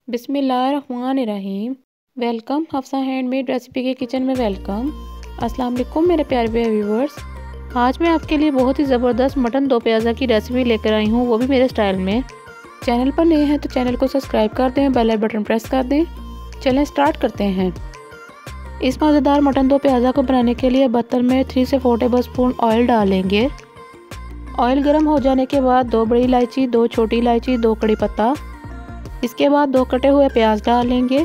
बिस्मिल्लाहिर्रहमानिर्रहीम। Welcome Hafsa handmade recipe के kitchen में वेलकम। अस्सलाम वालेकुम मेरे प्यारे प्यारे व्यूवर्स। आज मैं आपके लिए बहुत ही ज़बरदस्त मटन दो प्याज़ा की रेसिपी लेकर आई हूँ, वो भी मेरे स्टाइल में। चैनल पर नए हैं तो चैनल को सब्सक्राइब कर दें, बेल बटन प्रेस कर दें। चलें स्टार्ट करते हैं। इस मज़ेदार मटन दो प्याज़ा को बनाने के लिए बर्तन में 3 से 4 टेबल स्पून ऑयल डालेंगे। ऑयल गर्म हो जाने के बाद 2 बड़ी इलायची, 2 छोटी इलायची, 2 कड़ी पत्ता, इसके बाद 2 कटे हुए प्याज डालेंगे।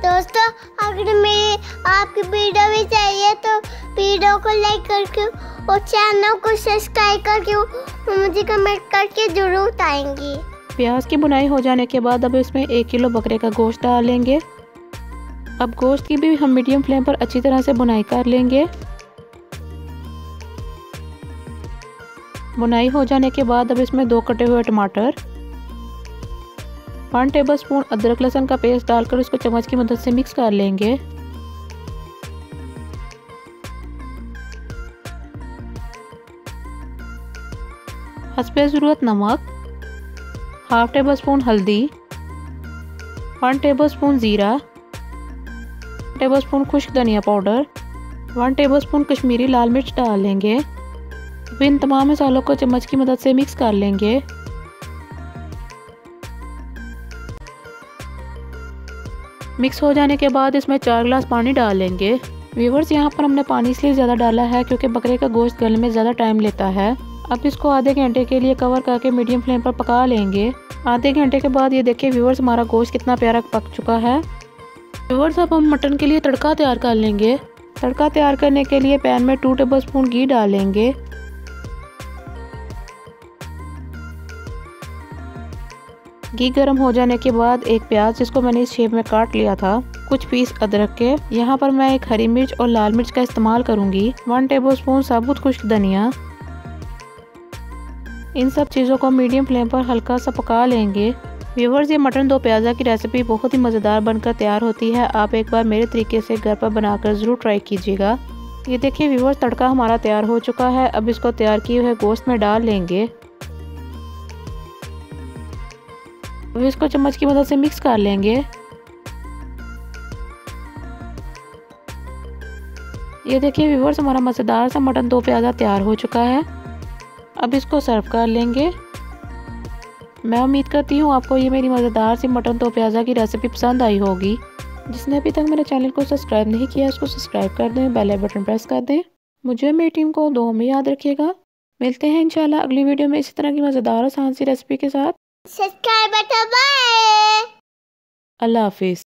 दोस्तों, अगर मेरी आपकी वीडियो भी चाहिए तो वीडियो को लाइक करके और चैनल को सब्सक्राइब करके मुझे कमेंट करके जरूर बताएंगी। प्याज की बुनाई हो जाने के बाद अब इसमें 1 किलो बकरे का गोश्त डालेंगे। अब गोश्त की भी हम मीडियम फ्लेम पर अच्छी तरह से बुनाई कर लेंगे। बुनाई हो जाने के बाद अब इसमें 2 कटे हुए टमाटर, 1 टेबल स्पून अदरक लहसुन का पेस्ट डालकर उसको चम्मच की मदद से मिक्स कर लेंगे। हस्बे ज़रूरत नमक, 1/2 टेबल स्पून हल्दी, 1 टेबल स्पून ज़ीरा, 1 टेबल स्पून खुश्क धनिया पाउडर, 1 टेबल स्पून कश्मीरी लाल मिर्च डाल लेंगे। अब इन तमाम मसालों को चम्मच की मदद से मिक्स कर लेंगे। मिक्स हो जाने के बाद इसमें 4 गिलास पानी डाल लेंगे। व्यूवर्स, यहाँ पर हमने पानी इसलिए ज़्यादा डाला है क्योंकि बकरे का गोश्त गलने में ज़्यादा टाइम लेता है। अब इसको आधे घंटे के लिए कवर करके मीडियम फ्लेम पर पका लेंगे। आधे घंटे के बाद ये देखिए व्यूवर्स, हमारा गोश्त कितना प्यारा पक चुका है। व्यूवर्स, अब हम मटन के लिए तड़का तैयार कर लेंगे। तड़का तैयार करने के लिए पैन में 2 टेबल स्पून घी डालेंगे। घी गर्म हो जाने के बाद एक प्याज, जिसको मैंने इस शेप में काट लिया था, कुछ पीस अदरक के, यहाँ पर मैं एक हरी मिर्च और लाल मिर्च का इस्तेमाल करूंगी, 1 टेबल स्पून साबुत खुश्क धनिया। इन सब चीज़ों को मीडियम फ्लेम पर हल्का सा पका लेंगे। व्यूवर्स, ये मटन दो प्याज़ा की रेसिपी बहुत ही मज़ेदार बनकर तैयार होती है। आप एक बार मेरे तरीके से घर पर बनाकर ज़रूर ट्राई कीजिएगा। ये देखिए व्यूवर्स, तड़का हमारा तैयार हो चुका है। अब इसको तैयार किए हुए गोश्त में डाल लेंगे। अब इसको चम्मच की मदद से मिक्स कर लेंगे। ये देखिए व्यूवर्स, हमारा मज़ेदार सा मटन दो प्याज़ा तैयार हो चुका है। अब इसको सर्व कर लेंगे। मैं उम्मीद करती हूँ आपको ये मेरी मज़ेदार सी मटन दो प्याज़ा की रेसिपी पसंद आई होगी। जिसने अभी तक मेरे चैनल को सब्सक्राइब नहीं किया उसको सब्सक्राइब कर दें, बेल बटन प्रेस कर दें। मुझे मेरी टीम को दुआ में याद रखिएगा। मिलते हैं इंशाल्लाह अगली वीडियो में इसी तरह की मज़ेदार आसान सी रेसिपी के साथ। Subscribe button bye. अल्लाह हाफिज़।